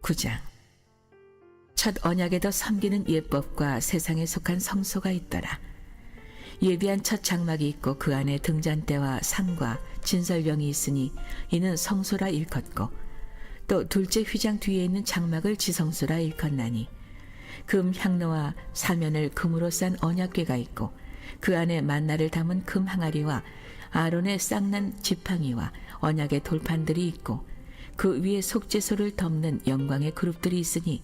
9장. 첫 언약에도 섬기는 예법과 세상에 속한 성소가 있더라. 예비한 첫 장막이 있고 그 안에 등잔대와 상과 진설병이 있으니 이는 성소라 일컫고, 또 둘째 휘장 뒤에 있는 장막을 지성소라 일컫나니, 금 향로와 사면을 금으로 싼 언약궤가 있고 그 안에 만나를 담은 금 항아리와 아론의 쌍난 지팡이와 언약의 돌판들이 있고 그 위에 속죄소를 덮는 영광의 그룹들이 있으니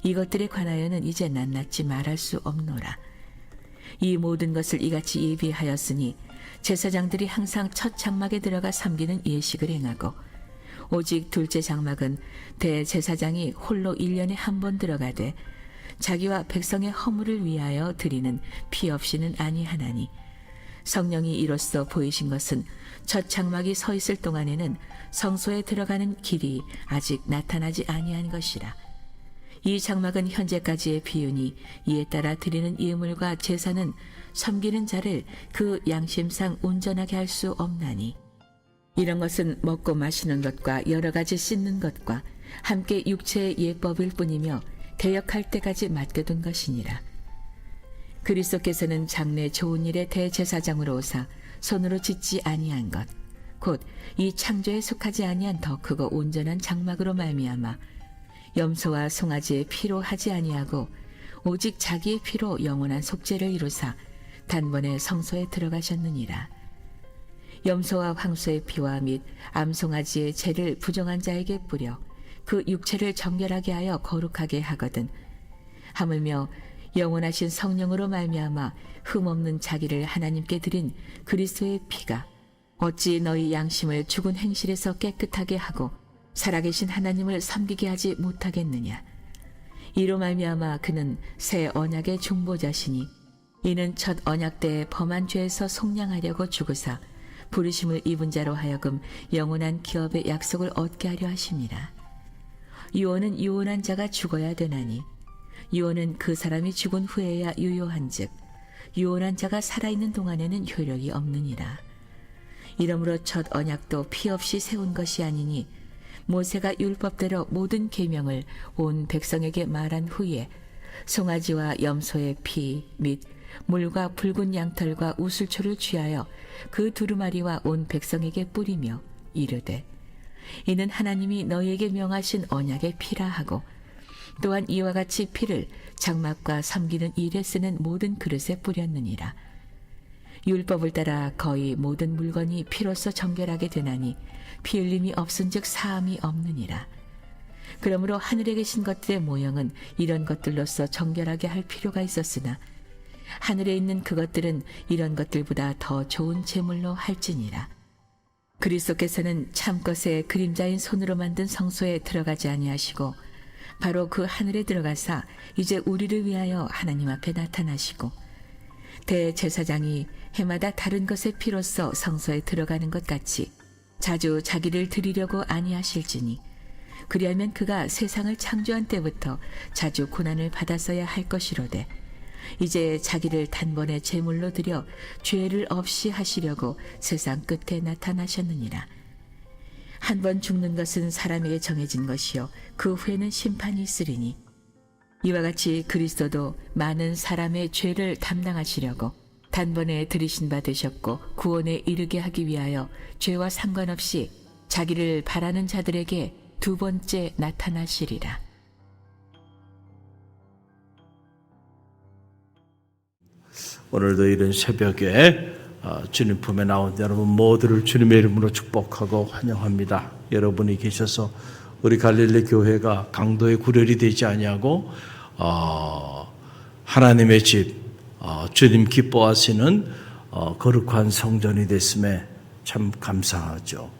이것들에 관하여는 이제 낱낱이 말할 수 없노라. 이 모든 것을 이같이 예비하였으니 제사장들이 항상 첫 장막에 들어가 섬기는 예식을 행하고, 오직 둘째 장막은 대제사장이 홀로 1년에 한 번 들어가되 자기와 백성의 허물을 위하여 드리는 피 없이는 아니하나니, 성령이 이로써 보이신 것은 첫 장막이 서 있을 동안에는 성소에 들어가는 길이 아직 나타나지 아니한 것이라. 이 장막은 현재까지의 비유니 이에 따라 드리는 예물과 제사는 섬기는 자를 그 양심상 온전하게 할 수 없나니, 이런 것은 먹고 마시는 것과 여러 가지 씻는 것과 함께 육체의 예법일 뿐이며 개역할 때까지 맡겨둔 것이니라. 그리스도께서는 장래 좋은 일의 대제사장으로 오사 손으로 짓지 아니한 것, 곧 이 창조에 속하지 아니한 더 크고 온전한 장막으로 말미암아 염소와 송아지의 피로 하지 아니하고 오직 자기의 피로 영원한 속죄를 이루사 단번에 성소에 들어가셨느니라. 염소와 황소의 피와 및 암송아지의 죄를 부정한 자에게 뿌려 그 육체를 정결하게 하여 거룩하게 하거든, 하물며 영원하신 성령으로 말미암아 흠없는 자기를 하나님께 드린 그리스도의 피가 어찌 너희 양심을 죽은 행실에서 깨끗하게 하고 살아계신 하나님을 섬기게 하지 못하겠느냐. 이로 말미암아 그는 새 언약의 중보자시니, 이는 첫 언약 때에 범한 죄에서 속량하려고 죽으사 부르심을 입은 자로 하여금 영원한 기업의 약속을 얻게 하려 하심이라. 유언은 유언한 자가 죽어야 되나니, 유언은 그 사람이 죽은 후에야 유효한즉 유언한 자가 살아있는 동안에는 효력이 없느니라. 이러므로 첫 언약도 피 없이 세운 것이 아니니, 모세가 율법대로 모든 계명을 온 백성에게 말한 후에 송아지와 염소의 피 및 물과 붉은 양털과 우슬초를 취하여 그 두루마리와 온 백성에게 뿌리며 이르되, 이는 하나님이 너희에게 명하신 언약의 피라 하고, 또한 이와 같이 피를 장막과 섬기는 일에 쓰는 모든 그릇에 뿌렸느니라. 율법을 따라 거의 모든 물건이 피로써 정결하게 되나니 피 흘림이 없은즉 사함이 없느니라. 그러므로 하늘에 계신 것들의 모형은 이런 것들로서 정결하게 할 필요가 있었으나 하늘에 있는 그것들은 이런 것들보다 더 좋은 제물로 할지니라. 그리스도께서는 참것의 그림자인 손으로 만든 성소에 들어가지 아니하시고 바로 그 하늘에 들어가사 이제 우리를 위하여 하나님 앞에 나타나시고, 대제사장이 해마다 다른 것의 피로써 성소에 들어가는 것 같이 자주 자기를 드리려고 아니하실지니, 그리하면 그가 세상을 창조한 때부터 자주 고난을 받았어야 할 것이로되, 이제 자기를 단번에 제물로 드려 죄를 없이 하시려고 세상 끝에 나타나셨느니라. 한 번 죽는 것은 사람에게 정해진 것이요 그 후에는 심판이 있으리니, 이와 같이 그리스도도 많은 사람의 죄를 담당하시려고 단번에 들이신 바 되셨고 구원에 이르게 하기 위하여 죄와 상관없이 자기를 바라는 자들에게 두 번째 나타나시리라. 오늘도 이런 새벽에 주님 품에 나온 여러분 모두를 주님의 이름으로 축복하고 환영합니다. 여러분이 계셔서 우리 갈릴리 교회가 강도의 구렬이 되지 아니하고 하나님의 집, 주님 기뻐하시는 거룩한 성전이 됐음에 참 감사하죠.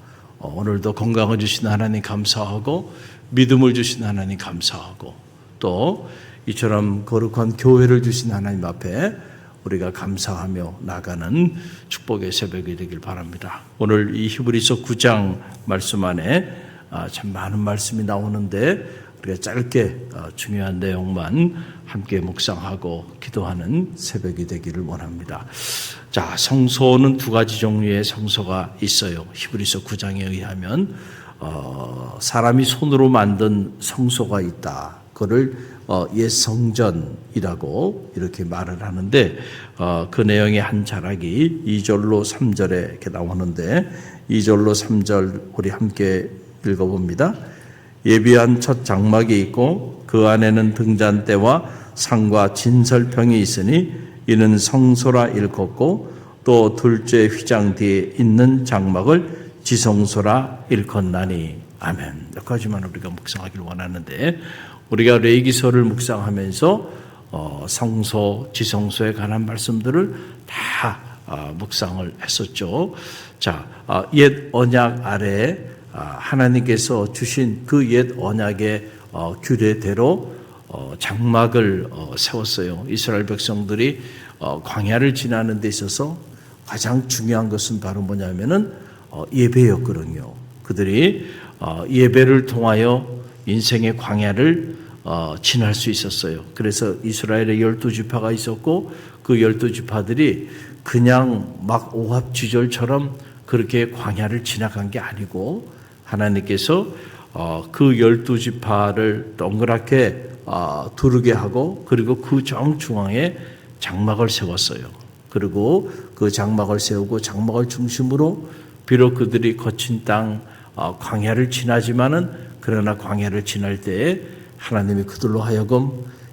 오늘도 건강을 주신 하나님 감사하고, 믿음을 주신 하나님 감사하고, 또 이처럼 거룩한 교회를 주신 하나님 앞에 우리가 감사하며 나가는 축복의 새벽이 되길 바랍니다. 오늘 이 히브리서 9장 말씀 안에 참 많은 말씀이 나오는데 우리가 짧게 중요한 내용만 함께 묵상하고 기도하는 새벽이 되기를 원합니다. 자, 성소는 두 가지 종류의 성소가 있어요. 히브리서 9장에 의하면 사람이 손으로 만든 성소가 있다. 그걸 옛 성전이라고 이렇게 말을 하는데 그 내용의 한 자락이 2절로 3절에 이렇게 나오는데 2절로 3절 우리 함께 읽어봅니다. 예비한 첫 장막이 있고 그 안에는 등잔대와 상과 진설병이 있으니 이는 성소라 일컫고 또 둘째 휘장 뒤에 있는 장막을 지성소라 일컫나니. 아멘. 여기까지만 우리가 묵상하기를 원하는데 우리가 레위기서를 묵상하면서 성소, 지성소에 관한 말씀들을 다 묵상을 했었죠. 자, 옛 언약 아래 하나님께서 주신 그 옛 언약의 규례대로 장막을 세웠어요. 이스라엘 백성들이 광야를 지나는 데 있어서 가장 중요한 것은 바로 뭐냐면은 예배였거든요. 그들이 예배를 통하여 인생의 광야를 지날 수 있었어요. 그래서 이스라엘의 12지파가 있었고 그 12지파들이 그냥 막 오합지졸처럼 그렇게 광야를 지나간 게 아니고 하나님께서 그 12지파를 동그랗게 두르게 하고 그리고 그 정중앙에 장막을 세웠어요. 그리고 그 장막을 세우고 장막을 중심으로 비록 그들이 거친 땅 광야를 지나지만은 그러나 광야를 지날 때에 하나님이 그들로 하여금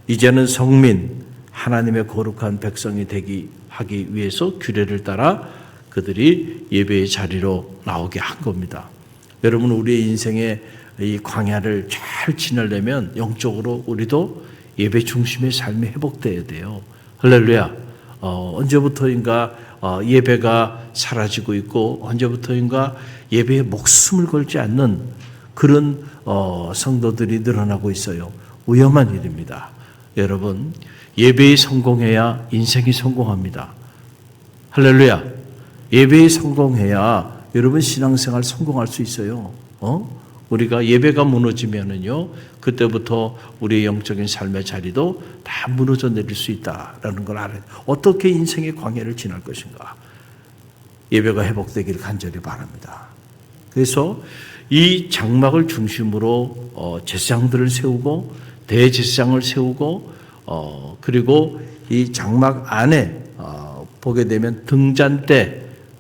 이제는 성민 하나님의 거룩한 백성이 하기 위해서 규례를 따라 그들이 예배의 자리로 나오게 한 겁니다. 여러분 우리의 인생에 이 광야를 잘 지내려면 영적으로 우리도 예배 중심의 삶이 회복돼야 돼요. 할렐루야. 언제부터인가 예배가 사라지고 있고 언제부터인가 예배에 목숨을 걸지 않는 그런 성도들이 늘어나고 있어요. 위험한 일입니다. 여러분 예배에 성공해야 인생이 성공합니다. 할렐루야. 예배에 성공해야 여러분 신앙생활 성공할 수 있어요. 우리가 예배가 무너지면은요, 그때부터 우리의 영적인 삶의 자리도 다 무너져 내릴 수 있다라는 걸 알아요. 어떻게 인생의 광야를 지날 것인가? 예배가 회복되기를 간절히 바랍니다. 그래서 이 장막을 중심으로 제사장들을 세우고 대제사장을 세우고 그리고 이 장막 안에 보게 되면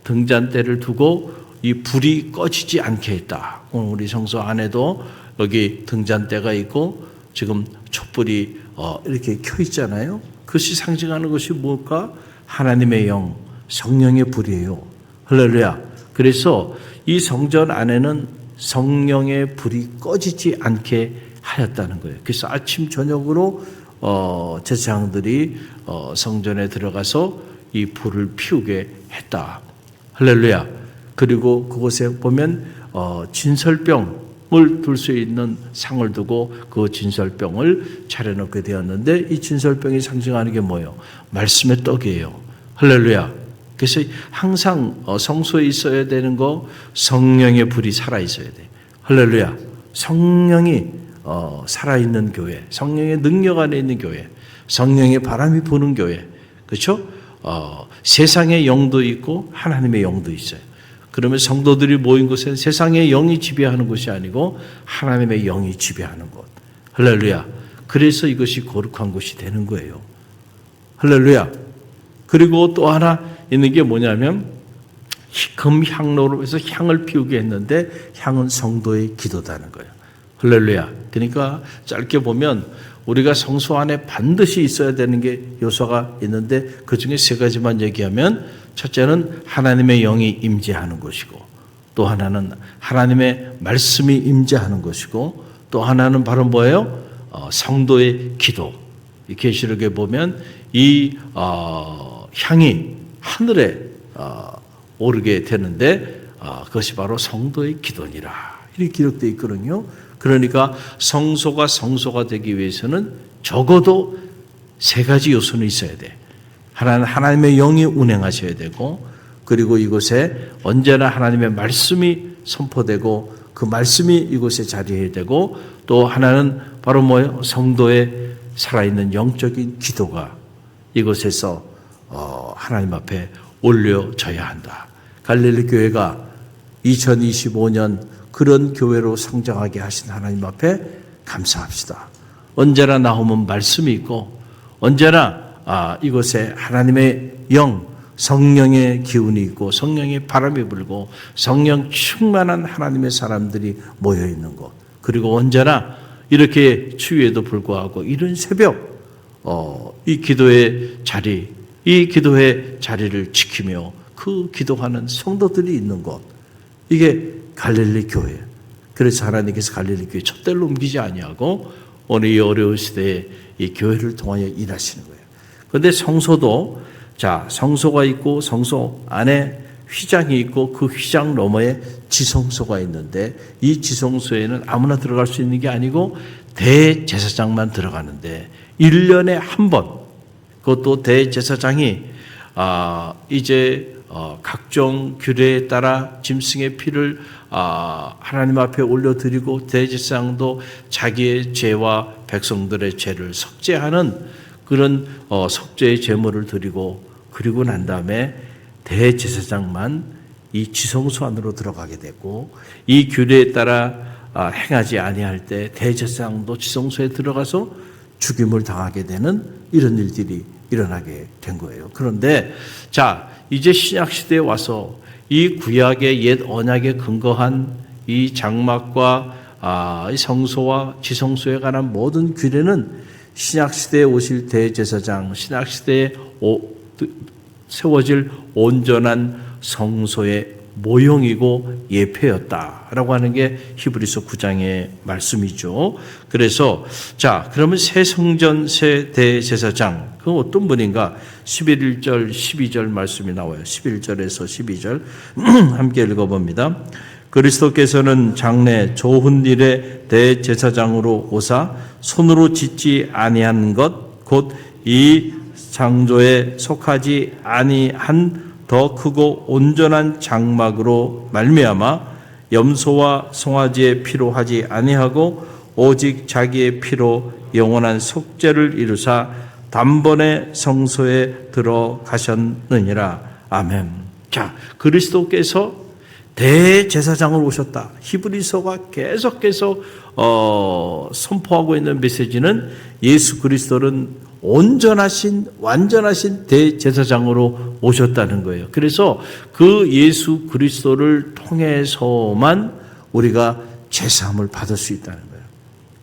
등잔대를 두고 이 불이 꺼지지 않게 했다. 오늘 우리 성소 안에도 여기 등잔대가 있고 지금 촛불이 이렇게 켜 있잖아요. 그것이 상징하는 것이 뭘까? 하나님의 영, 성령의 불이에요. 할렐루야. 그래서 이 성전 안에는 성령의 불이 꺼지지 않게 하였다는 거예요. 그래서 아침 저녁으로 제사장들이 성전에 들어가서 이 불을 피우게 했다. 할렐루야. 그리고 그곳에 보면 진설병을 둘 수 있는 상을 두고 그 진설병을 차려놓게 되었는데 이 진설병이 상징하는 게 뭐예요? 말씀의 떡이에요. 할렐루야. 그래서 항상 성소에 있어야 되는 거 성령의 불이 살아있어야 돼. 할렐루야. 성령이 살아있는 교회, 성령의 능력 안에 있는 교회, 성령의 바람이 부는 교회. 그렇죠? 세상의 영도 있고 하나님의 영도 있어요. 그러면 성도들이 모인 곳은 세상의 영이 지배하는 것이 아니고 하나님의 영이 지배하는 곳. 할렐루야. 그래서 이것이 거룩한 곳이 되는 거예요. 할렐루야. 그리고 또 하나 있는 게 뭐냐면 금향로로 해서 향을 피우게 했는데 향은 성도의 기도다는 거예요. 할렐루야. 그러니까 짧게 보면 우리가 성소 안에 반드시 있어야 되는 게 요소가 있는데 그중에 세 가지만 얘기하면 첫째는 하나님의 영이 임재하는 것이고 또 하나는 하나님의 말씀이 임재하는 것이고 또 하나는 바로 뭐예요? 성도의 기도. 이 계시록에 보면 이 향이 하늘에 오르게 되는데 그것이 바로 성도의 기도니라. 이렇게 기록되어 있거든요. 그러니까 성소가 되기 위해서는 적어도 세 가지 요소는 있어야 돼. 하나는 하나님의 영이 운행하셔야 되고 그리고 이곳에 언제나 하나님의 말씀이 선포되고 그 말씀이 이곳에 자리해야 되고 또 하나는 바로 뭐예요? 성도의 살아있는 영적인 기도가 이곳에서 하나님 앞에 올려져야 한다. 갈릴리 교회가 2025년 그런 교회로 성장하게 하신 하나님 앞에 감사합시다. 언제나 나오면 말씀이 있고 언제나 이곳에 하나님의 영, 성령의 기운이 있고 성령의 바람이 불고 성령 충만한 하나님의 사람들이 모여 있는 곳, 그리고 언제나 이렇게 추위에도 불구하고 이런 새벽 이 기도의 자리를 지키며 그 기도하는 성도들이 있는 곳, 이게 갈릴리 교회. 그래서 하나님께서 갈릴리 교회 촛대로 옮기지 아니하고 오늘 이 어려운 시대에 이 교회를 통하여 일하시는 거예요. 그런데 성소도 성소가 있고 성소 안에 휘장이 있고 그 휘장 너머에 지성소가 있는데 이 지성소에는 아무나 들어갈 수 있는 게 아니고 대제사장만 들어가는데 1년에 한 번, 그것도 대제사장이 이제 각종 규례에 따라 짐승의 피를 하나님 앞에 올려드리고 대제사장도 자기의 죄와 백성들의 죄를 속죄하는 그런 속죄의 제물을 드리고, 그리고 난 다음에 대제사장만 이 지성소 안으로 들어가게 되고, 이 규례에 따라 행하지 아니할 때 대제사장도 지성소에 들어가서 죽임을 당하게 되는 이런 일들이 일어나게 된 거예요. 그런데 이제 신약 시대에 와서 이 구약의 옛 언약에 근거한 이 장막과 이 성소와 지성소에 관한 모든 규례는 신약 시대에 오실 대제사장, 신약 시대에 세워질 온전한 성소의 모형이고 예표였다라고 하는 게 히브리서 9장의 말씀이죠. 그래서 그러면 새 성전 새 대제사장, 그 어떤 분인가? 11절 12절 말씀이 나와요. 11절에서 12절 함께 읽어봅니다. 그리스도께서는 장래 좋은 일의 대제사장으로 오사 손으로 짓지 아니한 것 곧 이 창조에 속하지 아니한 더 크고 온전한 장막으로 말미암아 염소와 송아지의 피로 하지 아니하고 오직 자기의 피로 영원한 속죄를 이루사 단번에 성소에 들어가셨느니라. 아멘. 그리스도께서 대제사장으로 오셨다. 히브리서가 계속해서 선포하고 있는 메시지는 예수 그리스도는 온전하신 완전하신 대제사장으로 오셨다는 거예요. 그래서 그 예수 그리스도를 통해서만 우리가 제사함을 받을 수 있다는 거예요.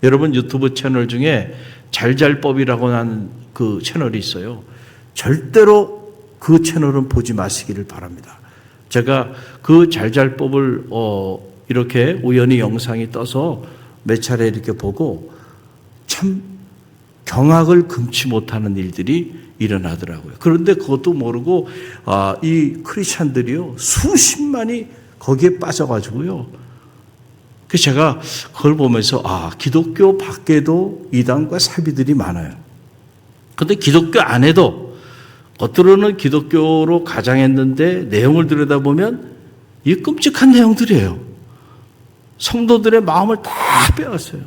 여러분 유튜브 채널 중에 잘잘법이라고 하는 그 채널이 있어요. 절대로 그 채널은 보지 마시기를 바랍니다. 제가 그 잘잘법을 이렇게 우연히 영상이 떠서 몇 차례 이렇게 보고 참 경악을 금치 못하는 일들이 일어나더라고요. 그런데 그것도 모르고 이 크리스찬들이요 수십만이 거기에 빠져가지고요. 그래서 제가 그걸 보면서 기독교 밖에도 이단과 사비들이 많아요. 그런데 기독교 안에도 겉으로는 기독교로 가장했는데 내용을 들여다보면 이 끔찍한 내용들이에요. 성도들의 마음을 다 빼앗어요.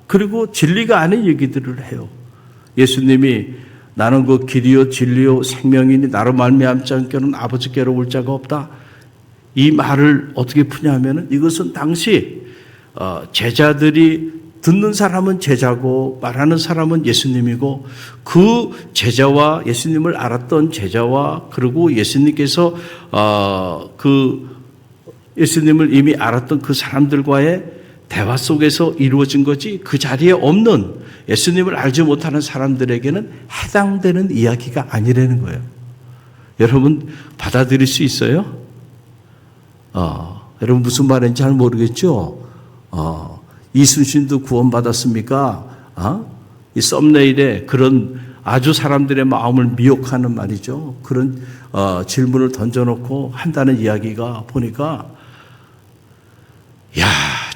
그리고 진리가 아닌 얘기들을 해요. 예수님이 나는 그 길이요 진리요 생명이니 나로 말미암지 않고는 아버지께로 올 자가 없다. 이 말을 어떻게 푸냐면은 이것은 당시 제자들이 듣는 사람은 제자고 말하는 사람은 예수님이고 그 제자와 예수님을 알았던 제자와 그리고 예수님께서 그 예수님을 이미 알았던 그 사람들과의 대화 속에서 이루어진 거지 그 자리에 없는 예수님을 알지 못하는 사람들에게는 해당되는 이야기가 아니라는 거예요. 여러분 받아들일 수 있어요? 여러분 무슨 말인지 잘 모르겠죠? 이순신도 구원받았습니까? 이 썸네일에 그런 아주 사람들의 마음을 미혹하는 말이죠. 그런 질문을 던져놓고 한다는 이야기가 보니까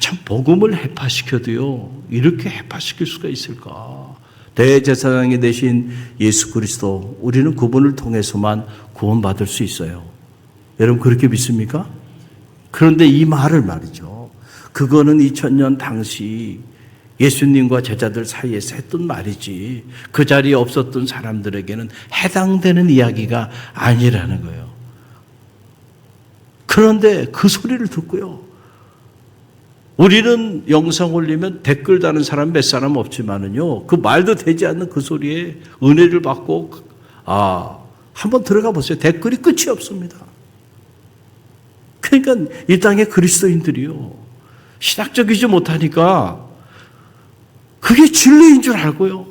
참 복음을 해파시켜도요 이렇게 해파시킬 수가 있을까? 대제사장이 되신 예수 그리스도, 우리는 그분을 통해서만 구원받을 수 있어요. 여러분 그렇게 믿습니까? 그런데 이 말을 말이죠, 그거는 2000년 당시 예수님과 제자들 사이에서 했던 말이지 그 자리에 없었던 사람들에게는 해당되는 이야기가 아니라는 거예요. 그런데 그 소리를 듣고요 우리는 영상 올리면 댓글 다는 사람 몇 사람 없지만은요, 그 말도 되지 않는 그 소리에 은혜를 받고, 한번 들어가 보세요. 댓글이 끝이 없습니다. 그러니까 이 땅의 그리스도인들이요, 신학적이지 못하니까 그게 진리인 줄 알고요,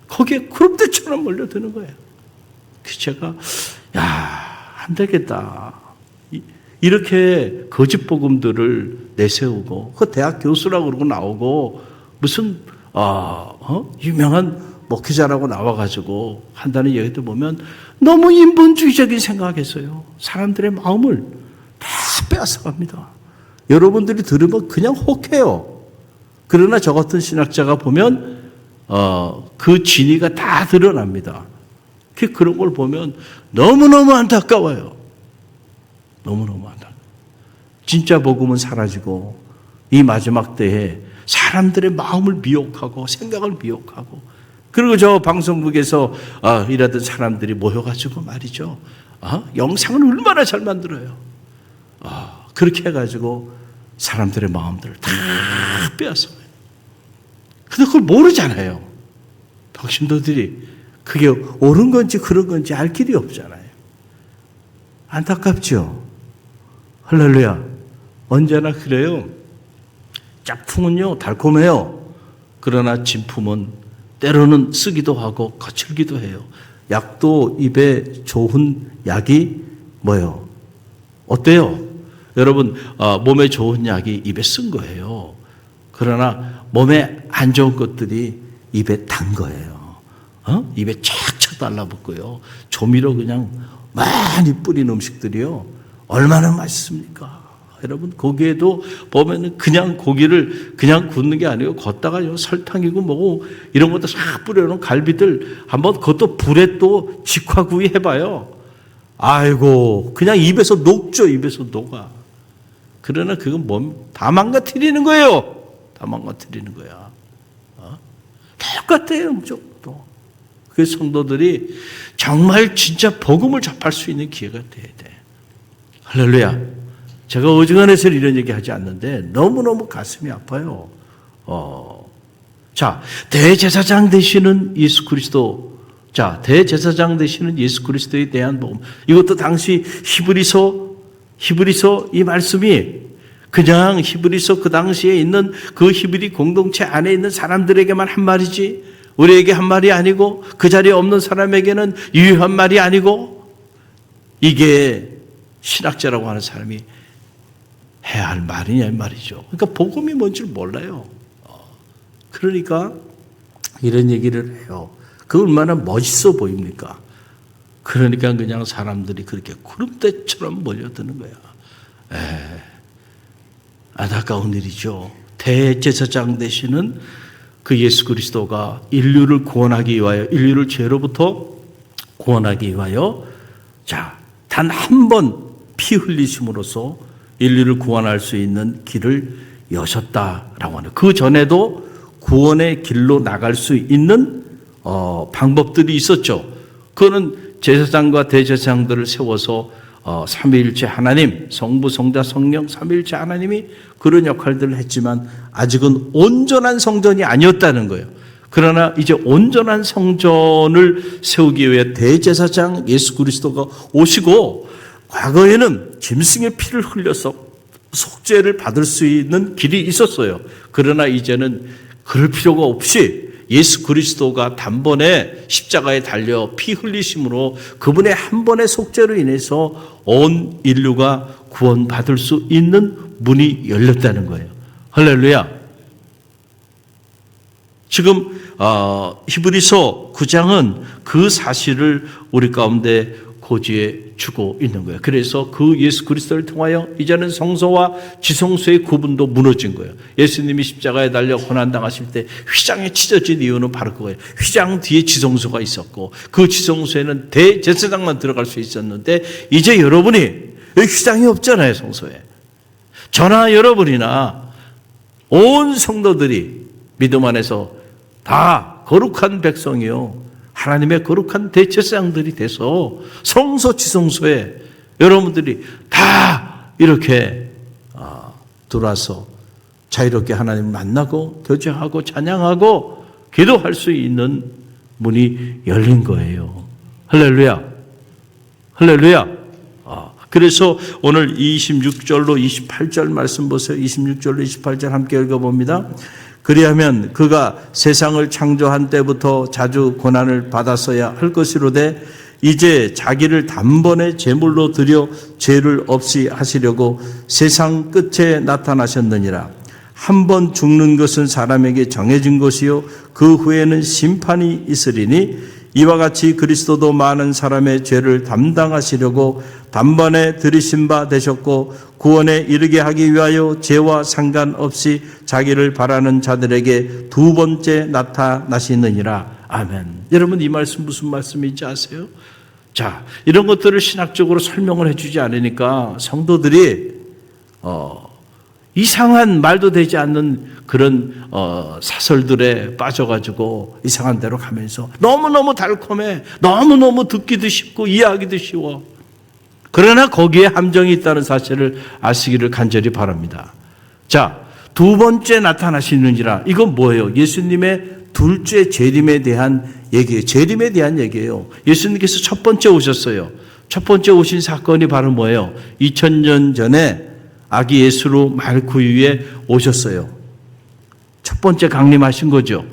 거기에 구름대처럼 몰려드는 거예요. 그래서 제가 안 되겠다. 이렇게 거짓 복음들을 내세우고, 그 대학 교수라고 그러고 나오고, 무슨 유명한 목회자라고 나와가지고 한다는 얘기도 보면 너무 인본주의적인 생각했어요. 사람들의 마음을 다 빼앗아갑니다. 여러분들이 들으면 그냥 혹해요. 그러나 저 같은 신학자가 보면 그 진위가 다 드러납니다. 그런 걸 보면 너무너무 안타까워요. 너무너무 안타까워요. 진짜 복음은 사라지고 이 마지막 때에 사람들의 마음을 미혹하고 생각을 미혹하고, 그리고 저 방송국에서 일하던 사람들이 모여가지고 말이죠, 영상을 얼마나 잘 만들어요. 그렇게 해가지고 사람들의 마음들을 다 빼앗아요. 근데 그걸 모르잖아요. 당신들이 그게 옳은 건지 그런 건지 알 길이 없잖아요. 안타깝죠? 할렐루야. 언제나 그래요. 짝퉁은요, 달콤해요. 그러나 진품은 때로는 쓰기도 하고 거칠기도 해요. 약도 입에 좋은 약이 뭐예요? 어때요? 여러분, 몸에 좋은 약이 입에 쓴 거예요. 그러나 몸에 안 좋은 것들이 입에 단 거예요. 입에 착착 달라붙고요. 조미료 그냥 많이 뿌린 음식들이요, 얼마나 맛있습니까? 여러분, 고기에도 보면은 그냥 고기를 그냥 굽는 게 아니고 걷다가 설탕이고 뭐고 이런 것도 싹 뿌려놓은 갈비들 한번 그것도 불에 또 직화구이 해봐요. 아이고, 그냥 입에서 녹죠. 입에서 녹아. 그러나 그건 다 망가뜨리는 거예요. 다 망가뜨리는 거야. 똑같아요. 무조건. 그 성도들이 정말 진짜 복음을 접할 수 있는 기회가 돼야 돼. 할렐루야. 제가 어지간해서 이런 얘기 하지 않는데 너무너무 가슴이 아파요. 자, 대제사장 되시는 예수 그리스도. 자, 대제사장 되시는 예수 그리스도에 대한 복음. 이것도 당시 히브리서 이 말씀이 그냥 히브리서 그 당시에 있는 그 히브리 공동체 안에 있는 사람들에게만 한 말이지, 우리에게 한 말이 아니고 그 자리에 없는 사람에게는 유효한 말이 아니고, 이게 신학자라고 하는 사람이 해야 할 말이냐 이 말이죠. 그러니까 복음이 뭔지 몰라요. 그러니까 이런 얘기를 해요. 그 얼마나 멋있어 보입니까? 그러니까 그냥 사람들이 그렇게 구름대처럼 몰려드는 거야. 안타까운 일이죠. 대제사장 되시는 그 예수 그리스도가 인류를 구원하기 위하여, 인류를 죄로부터 구원하기 위하여, 자, 단 한 번 피 흘리심으로써 인류를 구원할 수 있는 길을 여셨다라고 하는, 그 전에도 구원의 길로 나갈 수 있는 방법들이 있었죠. 그거는 제사장과 대제사장들을 세워서 삼위일체 하나님, 성부, 성자, 성령 삼위일체 하나님이 그런 역할들을 했지만 아직은 온전한 성전이 아니었다는 거예요. 그러나 이제 온전한 성전을 세우기 위해 대제사장 예수 그리스도가 오시고, 과거에는 짐승의 피를 흘려서 속죄를 받을 수 있는 길이 있었어요. 그러나 이제는 그럴 필요가 없이 예수 그리스도가 단번에 십자가에 달려 피 흘리심으로 그분의 한 번의 속죄로 인해서 온 인류가 구원받을 수 있는 문이 열렸다는 거예요. 할렐루야. 지금 히브리서 9장은 그 사실을 우리 가운데 고지해 주고 있는 거예요. 그래서 그 예수 그리스도를 통하여 이제는 성소와 지성소의 구분도 무너진 거예요. 예수님이 십자가에 달려 고난당하실 때 휘장에 찢어진 이유는 바로 그거예요. 휘장 뒤에 지성소가 있었고 그 지성소에는 대제사장만 들어갈 수 있었는데, 이제 여러분이 휘장이 없잖아요. 성소에. 저나 여러분이나 온 성도들이 믿음 안에서 다 거룩한 백성이요, 하나님의 거룩한 대제사장들이 돼서 성소 지성소에 여러분들이 다 이렇게 들어와서 자유롭게 하나님을 만나고 교제하고 찬양하고 기도할 수 있는 문이 열린 거예요. 할렐루야. 할렐루야. 그래서 오늘 26절로 28절 말씀 보세요. 26절로 28절 함께 읽어봅니다. 그리하면 그가 세상을 창조한 때부터 자주 고난을 받았어야 할 것이로되 이제 자기를 단번에 제물로 드려 죄를 없이 하시려고 세상 끝에 나타나셨느니라. 한 번 죽는 것은 사람에게 정해진 것이요 그 후에는 심판이 있으리니 이와 같이 그리스도도 많은 사람의 죄를 담당하시려고 단번에 들이신 바 되셨고 구원에 이르게 하기 위하여 죄와 상관없이 자기를 바라는 자들에게 두 번째 나타나시느니라. 아멘. 여러분 이 말씀 무슨 말씀인지 아세요? 자, 이런 것들을 신학적으로 설명을 해주지 않으니까 성도들이 이상한 말도 되지 않는 그런 사설들에 빠져가지고 이상한 데로 가면서 너무너무 달콤해, 너무너무 듣기도 쉽고 이해하기도 쉬워. 그러나 거기에 함정이 있다는 사실을 아시기를 간절히 바랍니다. 자, 두 번째 나타나시느니라. 이건 뭐예요? 예수님의 둘째 재림에 대한 얘기예요. 재림에 대한 얘기예요. 예수님께서 첫 번째 오셨어요. 첫 번째 오신 사건이 바로 뭐예요? 2000년 전에 아기 예수로 말구 위에 오셨어요. 첫 번째 강림하신 거죠.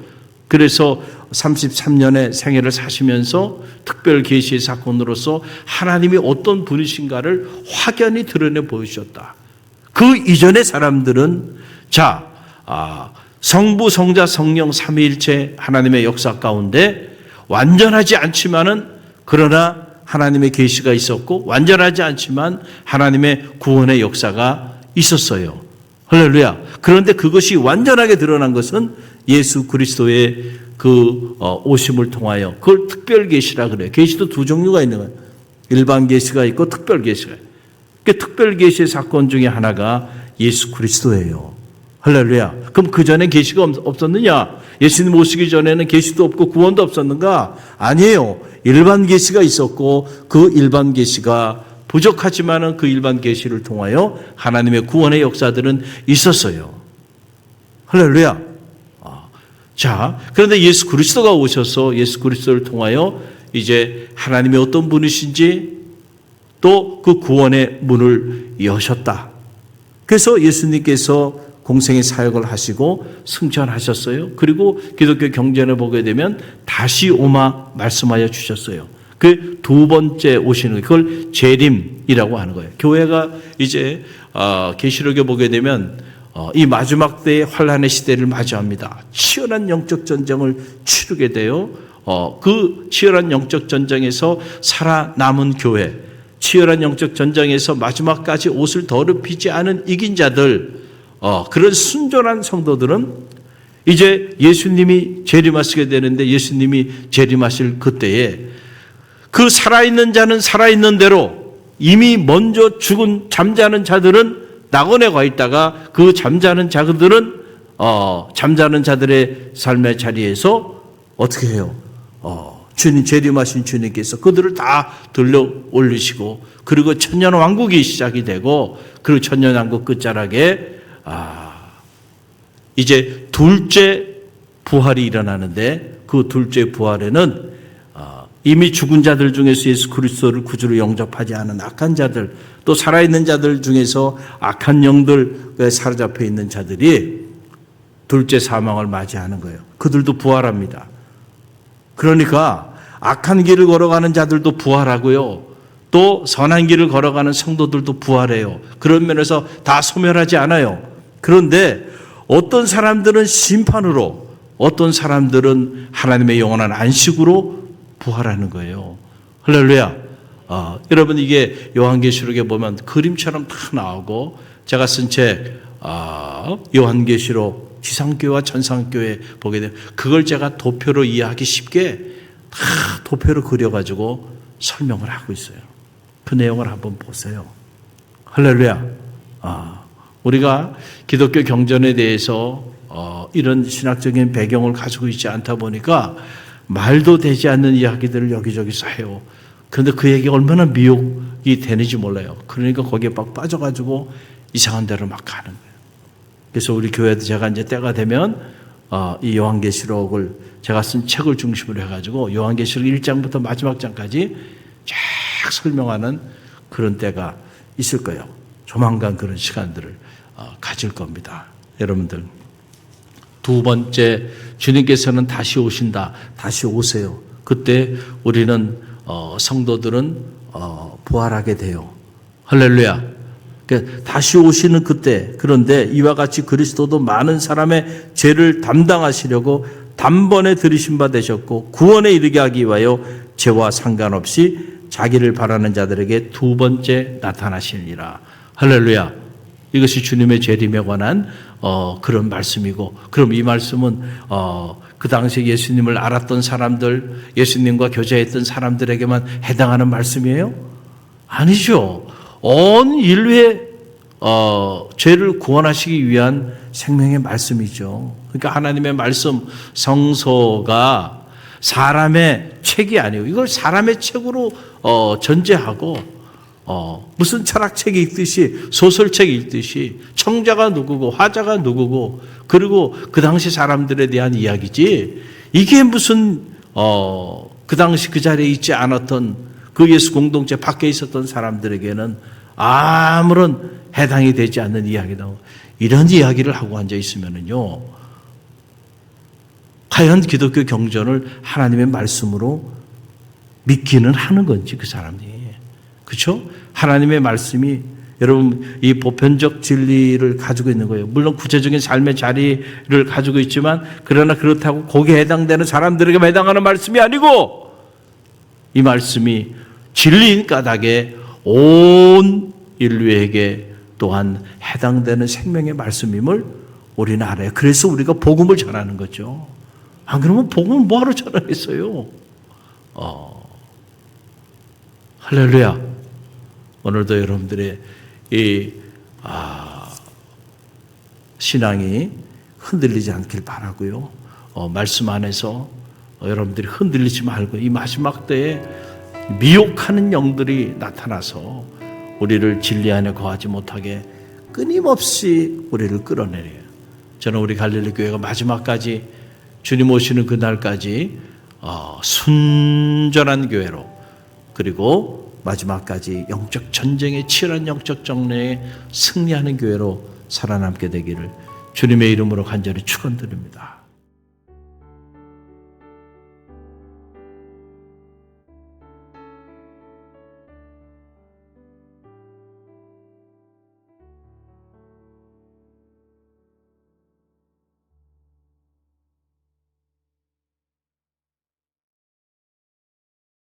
그래서 33년의 생애를 사시면서 특별 계시의 사건으로서 하나님이 어떤 분이신가를 확연히 드러내 보이셨다. 그 이전의 사람들은 성부, 성자, 성령 삼위일체 하나님의 역사 가운데 완전하지 않지만은 그러나 하나님의 계시가 있었고 완전하지 않지만 하나님의 구원의 역사가 있었어요. 할렐루야. 그런데 그것이 완전하게 드러난 것은 예수 그리스도의 그 오심을 통하여 그걸 특별 계시라 그래요. 계시도 두 종류가 있는 거예요. 일반 계시가 있고 특별 계시가 있어요. 그 특별 계시의 사건 중에 하나가 예수 그리스도예요. 할렐루야. 그럼 그 전에 계시가 없었느냐? 예수님 오시기 전에는 계시도 없고 구원도 없었는가? 아니에요. 일반 계시가 있었고 그 일반 계시가 부족하지만은 그 일반 계시를 통하여 하나님의 구원의 역사들은 있었어요. 할렐루야. 자, 그런데 예수 그리스도가 오셔서 예수 그리스도를 통하여 이제 하나님의 어떤 분이신지 또 그 구원의 문을 여셨다. 그래서 예수님께서 공생의 사역을 하시고 승천하셨어요. 그리고 기독교 경전을 보게 되면 다시 오마 말씀하여 주셨어요. 그 두 번째 오시는 그걸 재림이라고 하는 거예요. 교회가 이제 계시록에 보게 되면 이 마지막 때의 환란의 시대를 맞이합니다. 치열한 영적 전쟁을 치르게 돼요. 그 치열한 영적 전쟁에서 살아남은 교회, 치열한 영적 전쟁에서 마지막까지 옷을 더럽히지 않은 이긴 자들, 그런 순전한 성도들은 이제 예수님이 재림하시게 되는데 예수님이 재림하실 그때에 그 살아있는 자는 살아있는 대로 이미 먼저 죽은 잠자는 자들은 낙원에 가 있다가 그 잠자는 자들은 잠자는 자들의 삶의 자리에서 어떻게 해요? 주님 재림하신 주님께서 그들을 다 들려 올리시고 그리고 천년 왕국이 시작이 되고 그리고 천년 왕국 끝자락에 이제 둘째 부활이 일어나는데 그 둘째 부활에는 이미 죽은 자들 중에서 예수 그리스도를 구주로 영접하지 않은 악한 자들 또 살아있는 자들 중에서 악한 영들에 사로잡혀 있는 자들이 둘째 사망을 맞이하는 거예요. 그들도 부활합니다. 그러니까 악한 길을 걸어가는 자들도 부활하고요. 또 선한 길을 걸어가는 성도들도 부활해요. 그런 면에서 다 소멸하지 않아요. 그런데 어떤 사람들은 심판으로 어떤 사람들은 하나님의 영원한 안식으로 부활하는 거예요. 할렐루야. 여러분 이게 요한계시록에 보면 그림처럼 다 나오고 제가 쓴 책 요한계시록 지상교회와 천상교회 보게 되면 그걸 제가 도표로 이해하기 쉽게 다 도표로 그려가지고 설명을 하고 있어요. 그 내용을 한번 보세요. 할렐루야. 우리가 기독교 경전에 대해서 이런 신학적인 배경을 가지고 있지 않다 보니까 말도 되지 않는 이야기들을 여기저기서 해요. 그런데 그 얘기가 얼마나 미혹이 되는지 몰라요. 그러니까 거기에 막 빠져가지고 이상한 데로 막 가는 거예요. 그래서 우리 교회도 제가 이제 때가 되면 이 요한계시록을 제가 쓴 책을 중심으로 해가지고 요한계시록 1장부터 마지막 장까지 쫙 설명하는 그런 때가 있을 거예요. 조만간 그런 시간들을 가질 겁니다. 여러분들, 두 번째, 주님께서는 다시 오신다. 다시 오세요. 그때 우리는 성도들은 부활하게 돼요. 할렐루야. 그러니까 다시 오시는 그때, 그런데 이와 같이 그리스도도 많은 사람의 죄를 담당하시려고 단번에 들이신 바 되셨고 구원에 이르게 하기 위하여 죄와 상관없이 자기를 바라는 자들에게 두 번째 나타나시니라. 할렐루야. 이것이 주님의 재림에 관한 그런 말씀이고, 그럼 이 말씀은 그 당시에 예수님을 알았던 사람들, 예수님과 교제했던 사람들에게만 해당하는 말씀이에요? 아니죠. 온 인류의 죄를 구원하시기 위한 생명의 말씀이죠. 그러니까 하나님의 말씀, 성서가 사람의 책이 아니고 이걸 사람의 책으로 전제하고 무슨 철학책이 읽듯이, 소설책이 읽듯이 청자가 누구고 화자가 누구고 그리고 그 당시 사람들에 대한 이야기지, 이게 무슨 그 당시 그 자리에 있지 않았던 그 예수 공동체 밖에 있었던 사람들에게는 아무런 해당이 되지 않는 이야기다. 이런 이야기를 하고 앉아 있으면은요, 과연 기독교 경전을 하나님의 말씀으로 믿기는 하는 건지 그 사람이, 그렇죠? 하나님의 말씀이 여러분 이 보편적 진리를 가지고 있는 거예요. 물론 구체적인 삶의 자리를 가지고 있지만, 그러나 그렇다고 거기에 해당되는 사람들에게 해당하는 말씀이 아니고, 이 말씀이 진리인 까닭에 온 인류에게 또한 해당되는 생명의 말씀임을 우리는 알아요. 그래서 우리가 복음을 전하는 거죠. 안 그러면 복음을 뭐하러 전하겠어요? 할렐루야. 오늘도 여러분들의 이 신앙이 흔들리지 않길 바라고요. 말씀 안에서 여러분들이 흔들리지 말고 이 마지막 때에 미혹하는 영들이 나타나서 우리를 진리 안에 거하지 못하게 끊임없이 우리를 끌어내려요. 저는 우리 갈릴리 교회가 마지막까지 주님 오시는 그날까지 순전한 교회로, 그리고 마지막까지 영적 전쟁에 치열한 영적 정례에 승리하는 교회로 살아남게 되기를 주님의 이름으로 간절히 축원드립니다.